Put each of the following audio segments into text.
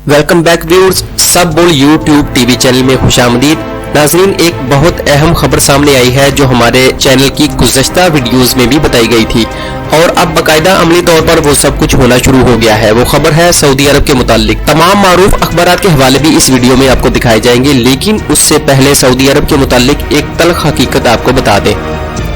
Welcome back viewers, सब बोल YouTube TV channel में खुशामदीद। नाजरीन, एक बहुत अहम खबर सामने आई है जो हमारे चैनल की गुज़श्ता वीडियोस में भी बताई गई थी और अब बाकायदा अमली तौर पर वो सब कुछ होना शुरू हो गया है। वो खबर है सऊदी अरब के मुताल्लिक। तमाम मारूफ अखबारात के हवाले भी इस वीडियो में आपको दिखाए जाएंगे, लेकिन उससे पहले सऊदी अरब के मुताल्लिक एक तल्ख हकीकत आपको बता दें।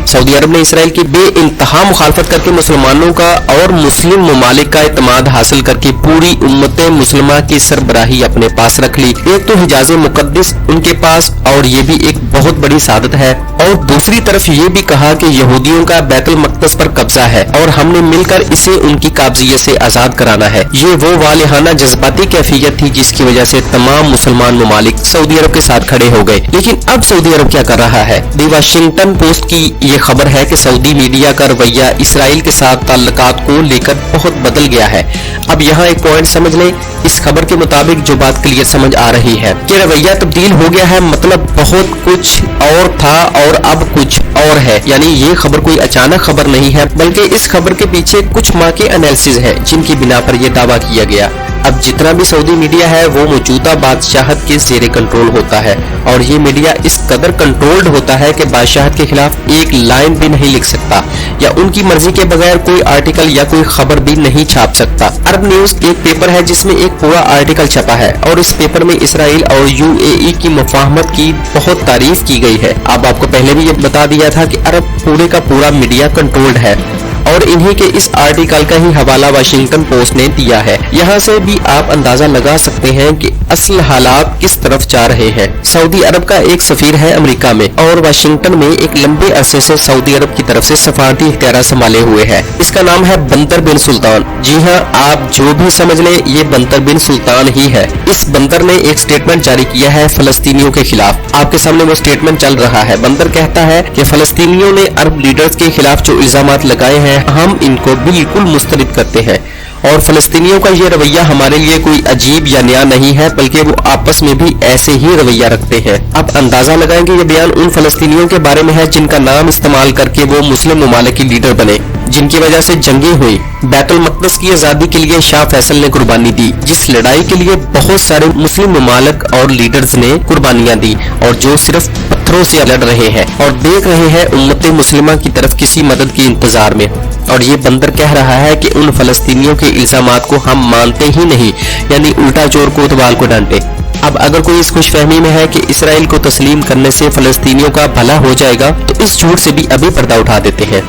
सऊदी अरब ने इसराइल की बेइंतहा मुखालफत करके मुसलमानों का और मुस्लिम ममालिक का इत्मीनान हासिल करके पूरी उम्मत मुस्लिमा की सरबराही अपने पास रख ली। एक तो हिजाज मुकद्दस उनके पास, और ये भी एक बहुत बड़ी सादत है, और दूसरी तरफ ये भी कहा कि यहूदियों का बैतुल मक़दस पर कब्जा है और हमने मिलकर इसे उनकी काब्जियत से आजाद कराना है। ये वो वालिहाना जज्बाती कैफियत थी जिसकी वजह से तमाम मुसलमान ममालिक सऊदी अरब के साथ खड़े हो गए। लेकिन अब सऊदी अरब क्या कर रहा है? दी वाशिंगटन पोस्ट की ये खबर है कि सऊदी मीडिया का रवैया इसराइल के साथ ताल्लुकात को लेकर बहुत बदल गया है। अब यहाँ एक पॉइंट समझ लें, इस खबर के मुताबिक जो बात क्लियर समझ आ रही है कि रवैया तब्दील हो गया है, मतलब बहुत कुछ और था और अब कुछ और है। यानी ये खबर कोई अचानक खबर नहीं है, बल्कि इस खबर के पीछे कुछ माह के एनालिसिस है जिनकी बिना पर यह दावा किया गया। अब जितना भी सऊदी मीडिया है वो मौजूदा बादशाहत के ज़ेरे कंट्रोल होता है और ये मीडिया इस कदर कंट्रोल्ड होता है कि बादशाहत के खिलाफ एक लाइन भी नहीं लिख सकता या उनकी मर्जी के बगैर कोई आर्टिकल या कोई खबर भी नहीं छाप सकता। अरब न्यूज एक पेपर है जिसमें एक पूरा आर्टिकल छपा है और इस पेपर में इसराइल और यूएई की मुफाहमत की बहुत तारीफ की गई है। अब आपको पहले भी ये बता दिया था कि अरब पूरे का पूरा मीडिया कंट्रोल्ड है और इन्हीं के इस आर्टिकल का ही हवाला वाशिंगटन पोस्ट ने दिया है। यहाँ से भी आप अंदाजा लगा सकते हैं कि असल हालात किस तरफ जा रहे हैं। सऊदी अरब का एक सफीर है अमेरिका में और वाशिंगटन में एक लंबे अरसे से सऊदी अरब की तरफ से सफारती इख्तियार संभाले हुए है। इसका नाम है बंतर बिन सुल्तान। जी हाँ, आप जो भी समझ लें, ये बंतर बिन सुल्तान ही है। इस बंतर ने एक स्टेटमेंट जारी किया है फलस्तीनियों के खिलाफ। आपके सामने वो स्टेटमेंट चल रहा है। बंतर कहता है कि फलस्तीनियों ने अरब लीडर्स के खिलाफ जो इल्जामात लगाए हैं हम इनको बिल्कुल मुस्तरद करते हैं और फलस्तीनियों का ये रवैया हमारे लिए कोई अजीब या नया नहीं है, बल्कि वो आपस में भी ऐसे ही रवैया रखते हैं। अब अंदाजा लगाएंगे ये बयान उन फलस्तीनियों के बारे में है जिनका नाम इस्तेमाल करके वो मुस्लिम ममालिक की लीडर बने, जिनकी वजह से जंगें हुई। बैतुल मक़दस की आजादी के लिए शाह फैसल ने कुर्बानी दी, जिस लड़ाई के लिए बहुत सारे मुस्लिम ममालिक और लीडर्स ने कुर्बानियां दी और जो सिर्फ पत्थरों से लड़ रहे हैं और देख रहे हैं उम्मत मुस्लिमा की तरफ किसी मदद के इंतजार में। और ये बंदर कह रहा है कि उन फलस्तीनियों के इल्जामात को हम मानते ही नहीं, यानी उल्टा चोर कोतवाल को डांटे। अब अगर कोई इस खुशफहमी में है कि इसराइल को तस्लीम करने से फलस्तीनियों का भला हो जाएगा तो इस झूठ से भी अभी पर्दा उठा देते हैं।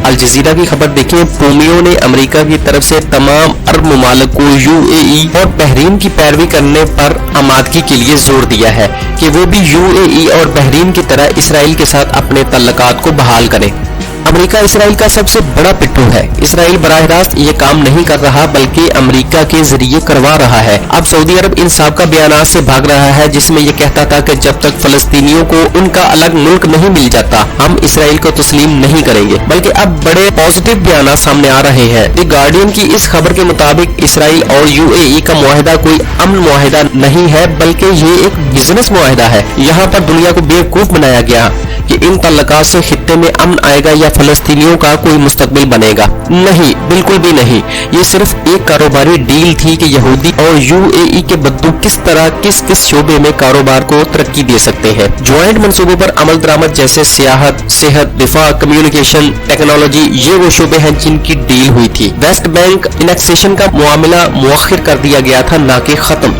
अल जजीरा की खबर देखें, पोमियो ने अमेरिका की तरफ से तमाम अरब ममालिक को यूएई और बहरीन की पैरवी करने पर आमादगी के लिए जोर दिया है कि वो भी यूएई और बहरीन की तरह इसराइल के साथ अपने तल्लुकात को बहाल करें। अमेरिका इसराइल का सबसे बड़ा पिट्ठू है। इसराइल बराह रास्त ये काम नहीं कर रहा बल्कि अमेरिका के जरिए करवा रहा है। अब सऊदी अरब इन सबका बयानात से भाग रहा है जिसमें ये कहता था कि जब तक फलस्तीनियों को उनका अलग मुल्क नहीं मिल जाता हम इसराइल को तस्लीम नहीं करेंगे, बल्कि अब बड़े पॉजिटिव बयानात सामने आ रहे हैं। द गार्डियन की इस खबर के मुताबिक इसराइल और यूएई का मुआहिदा कोई अमन मुआहिदा नहीं है बल्कि ये एक बिजनेस मुआहिदा है। यहाँ पर दुनिया को बेवकूफ बनाया गया कि इन तल्लुकात से खित्ते में अमन आएगा या फलस्तीनियों का कोई मुस्तकबिल बनेगा। नहीं, बिल्कुल भी नहीं। ये सिर्फ एक कारोबारी डील थी कि यहूदी और यूएई के बद्दू किस तरह किस किस शोबे में कारोबार को तरक्की दे सकते हैं। ज्वाइंट मंसूबों पर अमल दरामद जैसे सियाहत, सेहत, दिफा, कम्युनिकेशन, टेक्नोलॉजी, ये वो शोबे हैं जिनकी डील हुई थी। वेस्ट बैंक इनेक्सेशन का मामला मुअख्खर कर दिया गया था, ना कि खत्म।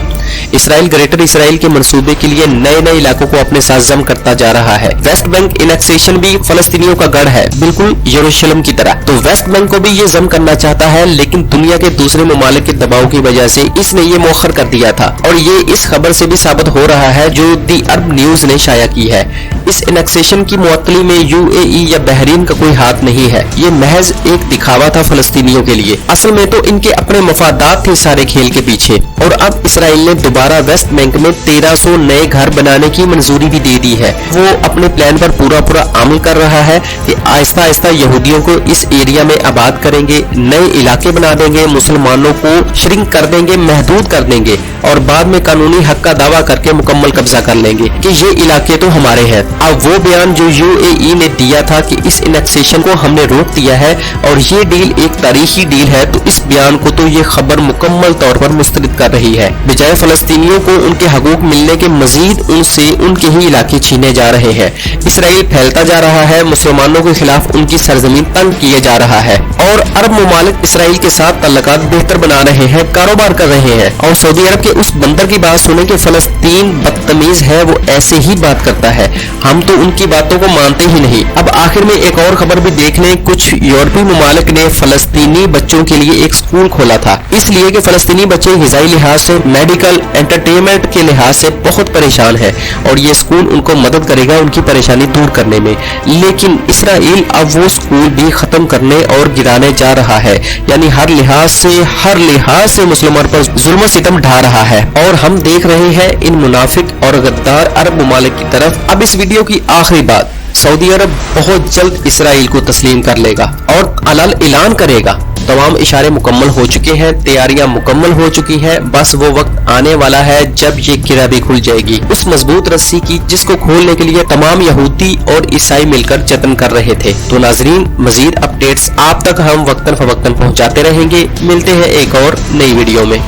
इसराइल ग्रेटर इसराइल के मंसूबे के लिए नए नए इलाकों को अपने साथ जम करता जा रहा है। वेस्ट बैंक इनेक्सेशन भी फलस्तीनियों का गढ़ है, बिल्कुल यरूशलेम की तरह। तो वेस्ट बैंक को भी ये जम करना चाहता है, लेकिन दुनिया के दूसरे ममालिक के दबाव की वजह से इसने ये मौखर कर दिया था और ये इस खबर से भी साबित हो रहा है जो दी अरब न्यूज ने शाया की है। इस इनेक्सेशन की मुअत्तली में यूएई या बहरीन का कोई हाथ नहीं है। ये महज एक दिखावा था फलस्तीनियों के लिए। असल में तो इनके अपने मफादात थे सारे खेल के पीछे और अब इसराइल ने दोबारा वेस्ट बैंक में 1300 नए घर बनाने की मंजूरी भी दे दी है। वो अपने प्लान पर पूरा अमल कर रहा है कि आहिस्ता आहिस्ता यहूदियों को इस एरिया में आबाद करेंगे, नए इलाके बना देंगे, मुसलमानों को श्रिंक कर देंगे, महदूद कर देंगे और बाद में कानूनी हक का दावा करके मुकम्मल कब्जा कर लेंगे कि ये इलाके तो हमारे हैं। अब वो बयान जो यूएई ने दिया था कि इस इनेक्सेशन को हमने रोक दिया है और ये डील एक तारीखी डील है, तो इस बयान को तो ये खबर मुकम्मल तौर पर मुस्तरद कर रही है। बजाय फलस्तीनियों को उनके हकूक मिलने के मजीद उनसे उनके ही इलाके छीने जा रहे हैं। इसराइल फैलता जा रहा है, मुसलमानों के खिलाफ उनकी सरजमीन तंग किए जा रहा है और अरब मुमालिक इसराइल के साथ तल्लुकात बेहतर बना रहे हैं, कारोबार कर रहे हैं। और सऊदी अरब के उस बंदर की बात सुने कि फलस्तीन बदतमीज है, वो ऐसे ही बात करता है, हम तो उनकी बातों को मानते ही नहीं। अब आखिर में एक और खबर भी देख लें। कुछ यूरोपीय मुमालिक ने फलस्तीनी बच्चों के लिए एक स्कूल खोला था, इसलिए कि फलस्तीनी बच्चे ग़िज़ाई लिहाज से, मेडिकल, एंटरटेनमेंट के लिहाज से बहुत परेशान है और ये स्कूल उनको मदद करेगा उनकी परेशानी दूर करने में। लेकिन इसराइल अब वो स्कूल भी खत्म करने और गिराने जा रहा है, यानी हर लिहाज से मुसलमान पर जुल्म सितम ढा रहा है और हम देख रहे हैं इन मुनाफिक और गद्दार अरब मुमालिक की तरफ। अब इस वीडियो की आखिरी बात, सऊदी अरब बहुत जल्द इसराइल को तस्लीम कर लेगा और अलल ऐलान करेगा। तमाम इशारे मुकम्मल हो चुके हैं, तैयारियां मुकम्मल हो चुकी हैं, बस वो वक्त आने वाला है जब ये गिरा भी खुल जाएगी उस मजबूत रस्सी की जिसको खोलने के लिए तमाम यहूदी और ईसाई मिलकर जतन कर रहे थे। तो नाजरीन, मजीद अपडेट्स आप तक हम वक्तन फवक्तन पहुंचाते रहेंगे। मिलते हैं एक और नई वीडियो में।